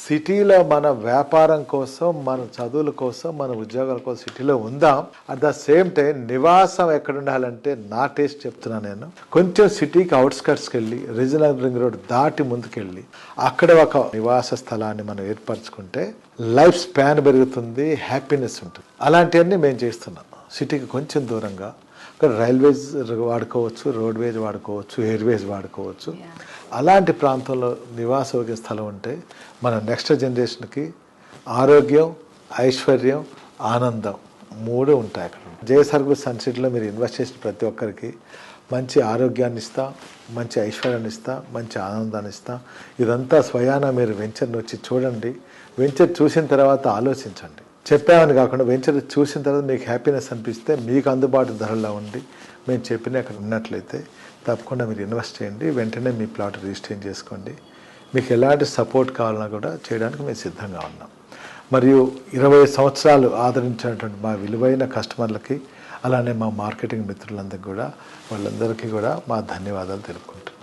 సిటీలో మన వ్యాపారం కోసం, మన చదువుల కోసం, మన ఉద్యోగాల కోసం సిటీలో ఉందాం. అట్ ద సేమ్ టైం నివాసం ఎక్కడ ఉండాలంటే నా టేస్ట్ చెప్తున్నా నేను. కొంచెం సిటీకి అవుట్స్కట్స్కి వెళ్ళి రీజనల్ రింగ్ రోడ్ దాటి ముందుకెళ్ళి అక్కడ ఒక నివాస స్థలాన్ని మనం ఏర్పరచుకుంటే లైఫ్ స్పాన్ పెరుగుతుంది, హ్యాపీనెస్ ఉంటుంది. అలాంటివన్నీ మేము చేస్తున్నాం. సిటీకి కొంచెం దూరంగా ఇక్కడ రైల్వేస్ వాడుకోవచ్చు, రోడ్వేజ్ వాడుకోవచ్చు, ఎయిర్వేస్ వాడుకోవచ్చు. అలాంటి ప్రాంతంలో నివాసయోగ్య స్థలం ఉంటే మన నెక్స్ట్ జనరేషన్కి ఆరోగ్యం, ఐశ్వర్యం, ఆనందం 3 ఉంటాయి అక్కడ. జయసర్గు సన్సిటీలో మీరు ఇన్వెస్ట్ చేసిన ప్రతి ఒక్కరికి మంచి ఆరోగ్యాన్ని ఇస్తా, మంచి ఐశ్వర్యాన్ని ఇస్తా, మంచి ఆనందాన్ని ఇస్తా. ఇదంతా స్వయానా మీరు వెంచర్ని వచ్చి చూడండి. వెంచర్ చూసిన తర్వాత ఆలోచించండి. చెప్పామని కాకుండా వెంచర్ చూసిన తర్వాత మీకు హ్యాపీనెస్ అనిపిస్తే మీకు అందుబాటు ధరల్లో ఉండి మేము చెప్పిన అక్కడ ఉన్నట్లయితే తప్పకుండా మీరు ఇన్వెస్ట్ చేయండి. వెంటనే మీ ప్లాట్ రిజిస్టర్ చేసుకోండి. మీకు ఎలాంటి సపోర్ట్ కావాలన్నా కూడా చేయడానికి మేము సిద్ధంగా ఉన్నాం. మరియు 20 సంవత్సరాలు ఆదరించినటువంటి మా విలువైన కస్టమర్లకి, అలానే మా మార్కెటింగ్ మిత్రులందరికీ కూడా వాళ్ళందరికీ కూడా మా ధన్యవాదాలు తెలుపుకుంటున్నాం.